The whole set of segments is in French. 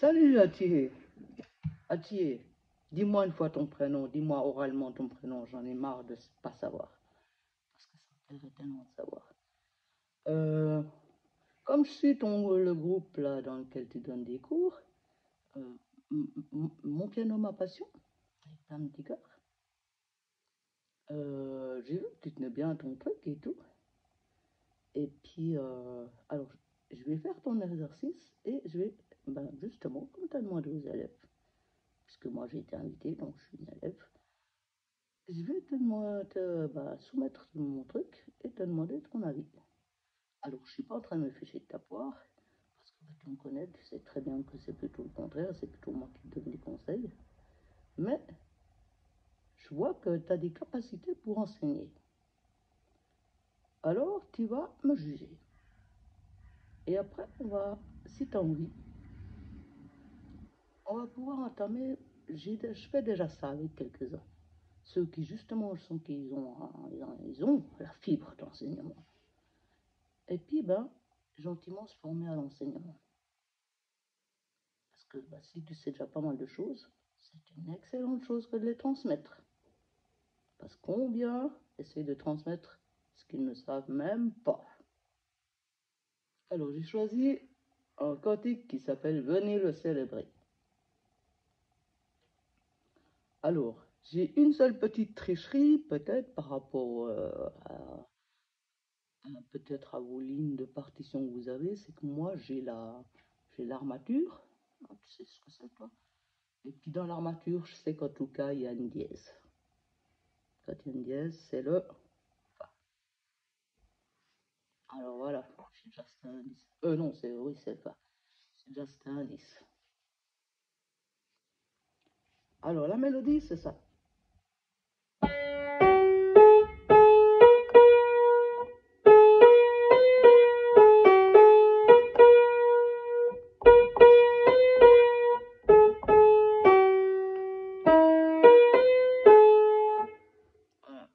Salut Atié. Atié, dis-moi une fois ton prénom, dis-moi oralement ton prénom, j'en ai marre de pas savoir. Parce que ça me plairait tellement de savoir. Euh, Comme je suis le groupe là dans lequel tu donnes des cours, euh, mon piano ma passion, avec un petit cœur. J'ai vu que tu tenais bien ton truc et tout. Et puis, alors, je vais faire ton exercice et je vais, ben, justement, comme tu as demandé aux élèves, puisque moi j'ai été invité, donc je suis une élève, je vais soumettre mon truc et te demander ton avis. Alors, je suis pas en train de me ficher de ta poire, parce que tu me connais, tu sais très bien que c'est plutôt le contraire, c'est plutôt moi qui te donne des conseils. Mais je vois que tu as des capacités pour enseigner. Alors, tu vas me juger. Et après, si tu as envie, on va pouvoir entamer. Je fais déjà ça avec quelques-uns. Ceux qui, justement, sont ils ont la fibre d'enseignement. Et puis, ben, gentiment se former à l'enseignement. Parce que si tu sais déjà pas mal de choses, c'est une excellente chose que de les transmettre. Parce combien essayent de transmettre ce qu'ils ne savent même pas. Alors, j'ai choisi un cantique qui s'appelle Venez le célébrer. Alors, j'ai une seule petite tricherie, peut-être, par rapport peut-être à vos lignes de partition que vous avez, c'est que moi, j'ai l'armature. Ah, tu sais ce que c'est, toi? Et puis, dans l'armature, je sais qu'en tout cas, il y a une dièse. Quand il y a une dièse, c'est le Fa. Alors, voilà, j'ai déjà cet indice. Non, oui, c'est le Fa. C'est déjà cet indice. Alors, la mélodie, c'est ça. Voilà.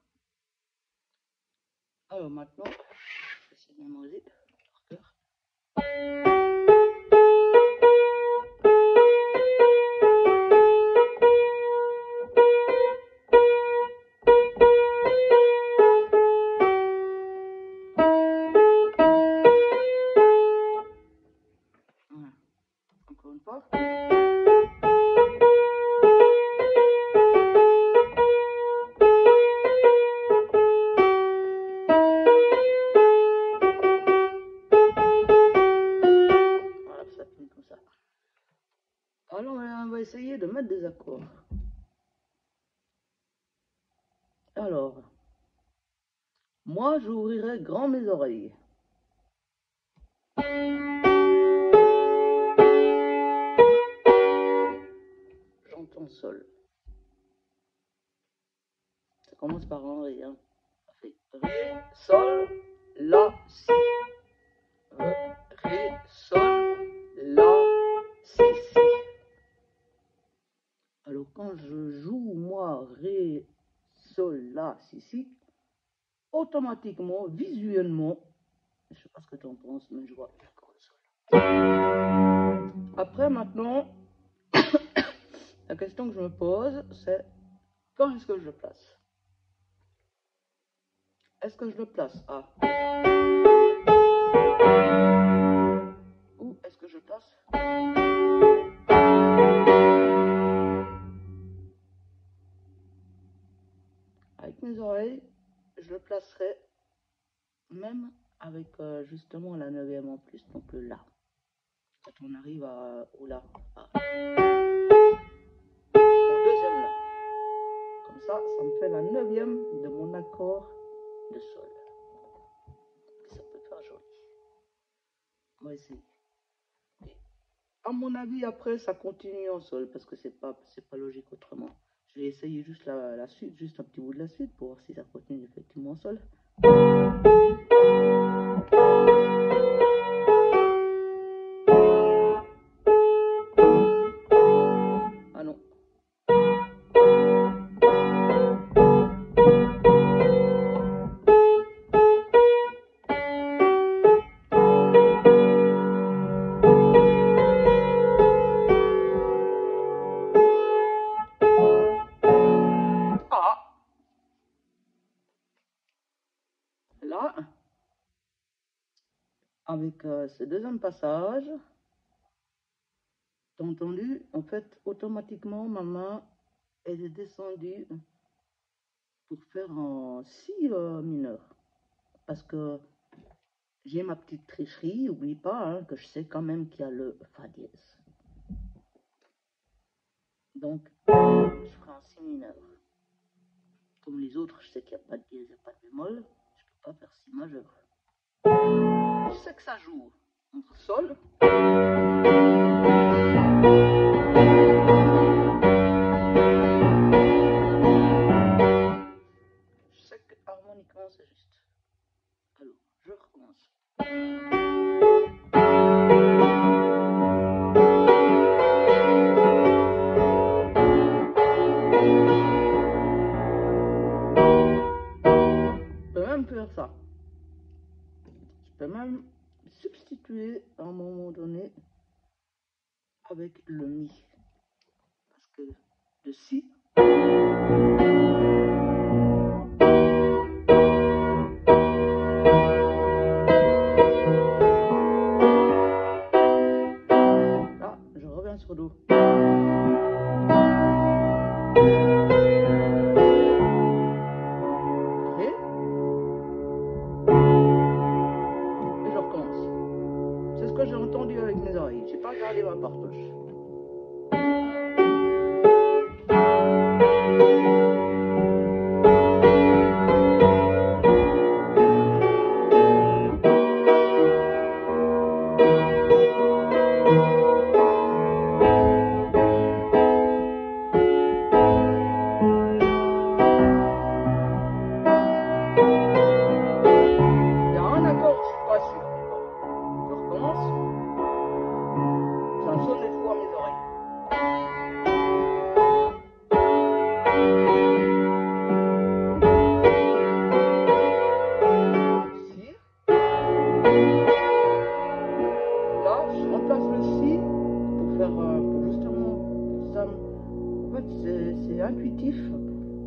Alors, maintenant, je vais essayer de mémoriser par cœur. Voilà. Encore une fois. Voilà, ça finit comme ça. Alors, on va essayer de mettre des accords. Alors, moi, j'ouvrirai grand mes oreilles. J'entends sol. Ça commence par un ré, hein. Ça fait ré, sol, la, si. Ré, sol, la, si, si. Alors, quand je joue, moi, ré, sol, la, si, si, automatiquement, visuellement, je sais pas ce que tu en penses, mais je vois l'accord de sol. Après, maintenant, la question que je me pose, c'est quand est-ce que je le place? Est-ce que je le place à ou est-ce que je place avec mes oreilles? Je le placerai même avec justement la neuvième en plus, donc le La. Quand on arrive au La, au deuxième La. Comme ça me fait la neuvième de mon accord de Sol. Ça peut faire joli. On va essayer. Et à mon avis, après, ça continue en Sol parce que c'est pas logique autrement. Je vais essayer juste la suite, juste un petit bout de la suite pour voir si ça continue effectivement en Sol. Ah non. avec ce deuxième passage, t'as entendu, en fait, automatiquement, ma main, elle est descendue pour faire un si mineur. Parce que j'ai ma petite tricherie, n'oublie pas hein, que je sais quand même qu'il y a le Fa dièse. Donc, je ferai un si mineur. Comme les autres, je sais qu'il n'y a pas de dièse, il n'y a pas de bémol, je ne peux pas faire si majeur. Je sais que ça joue entre sol. Je sais que harmoniquement c'est juste. Alors, je recommence. Je peux même faire ça. Je peux même substituer à un moment donné avec le mi. Parce que le si. Là, je reviens sur do. Et je recommence. C'est ce que j'ai entendu avec mes oreilles. J'ai pas regardé ma partouche.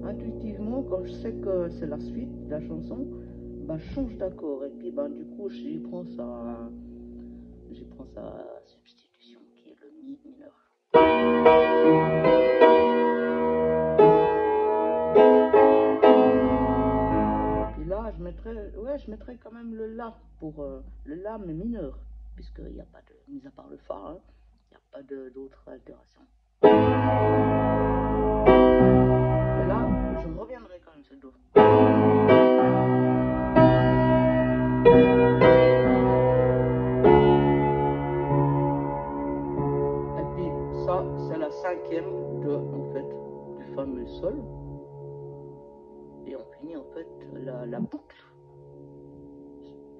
Intuitivement, quand je sais que c'est la suite de la chanson, bah, je change d'accord et puis bah, du coup j'y prends sa substitution qui est le mi mineur. Et là je mettrais quand même le la pour le la mais mineur, puisqu'il n'y a pas de, mis à part le fa, hein, il n'y a pas d'autre altération. Et là je reviendrai quand même sur do. C'est la cinquième en fait, du fameux sol. Et on finit en fait la boucle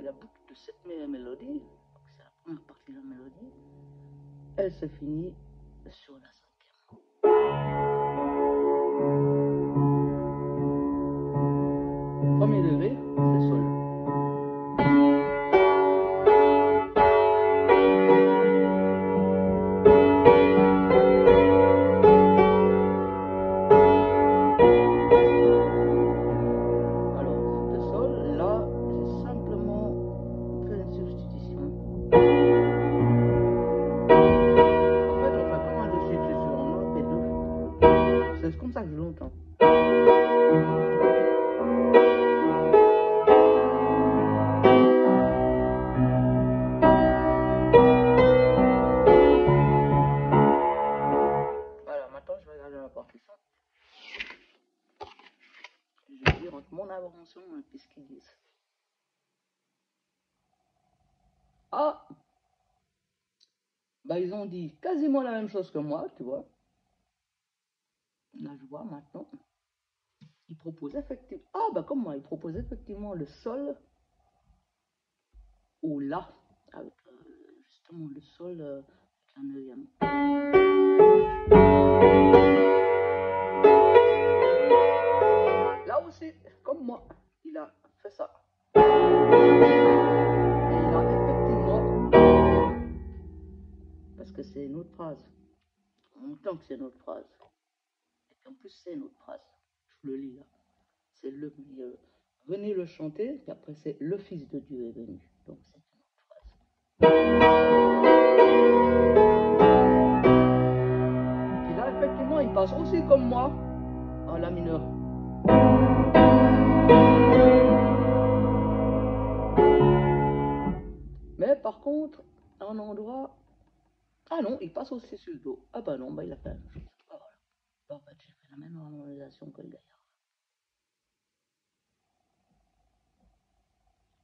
de cette mélodie. C'est la première partie de la mélodie. Elle se finit sur la cinquième. Premier degré, c'est sol. C'est comme ça que je l'entends. Voilà, maintenant je vais regarder la partition. Je vais dire entre mon invention et ce qu'ils disent. Ah, bah ils ont dit quasiment la même chose que moi, tu vois. Là je vois maintenant. Ils proposent effectivement. Ah bah comme moi, ils proposent effectivement le sol ou la, avec justement le sol avec la neuvième. Là aussi, comme moi, il a fait ça. Et il a effectivement, parce que c'est une autre phrase. On entend que c'est une autre phrase. Et puis en plus, c'est une autre phrase. Je le lis là. C'est le venez le chanter, puis après c'est le Fils de Dieu est venu. Donc c'est une autre phrase. Puis là, effectivement, il passe aussi comme moi en la mineur. Mais par contre, un endroit. Ah non, il passe aussi sur le do. Ah bah non, bah il a fait la même chose. Ah voilà. Bah, en fait, j'ai fait la même harmonisation que le gaillard.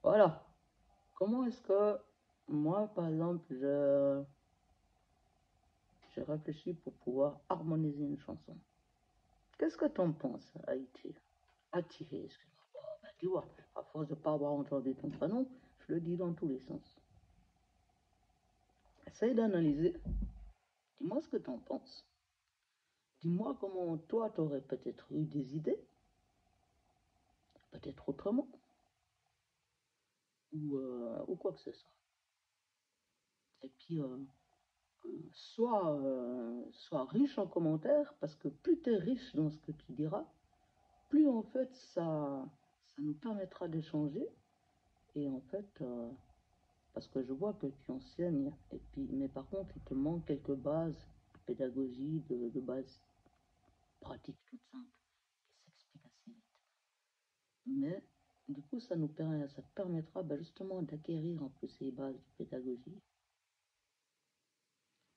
Voilà. Comment est-ce que moi, par exemple, je réfléchis pour pouvoir harmoniser une chanson? Qu'est-ce que t'en penses, Haïti? Attirer, excuse-moi. Oh, bah, tu vois, à force de ne pas avoir entendu ton prénom, je le dis dans tous les sens. Essaye d'analyser. Dis-moi ce que t'en penses. Dis-moi comment toi, t'aurais peut-être eu des idées, peut-être autrement, ou quoi que ce soit. Et puis, sois riche en commentaires, parce que plus tu es riche dans ce que tu diras, plus en fait ça nous permettra d'échanger. Et en fait, parce que je vois que tu enseignes, et puis, mais par contre, il te manque quelques bases de pédagogie, de bases pratiques toutes simples, qui s'expliquent assez vite. Mais du coup, ça te permettra bah, justement d'acquérir un peu ces bases de pédagogie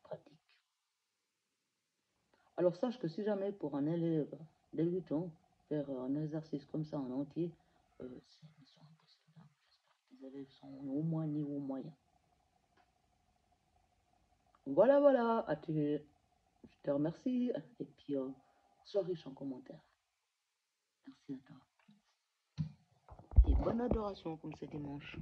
pratique. Alors sache que si jamais pour un élève débutant, faire un exercice comme ça en entier, c'est une mission impossible, hein. J'espère que tes élèves sont au moins niveau moyen. Voilà, voilà, je te remercie et puis sois riche en commentaires. Merci à toi et bonne adoration comme c'est dimanche.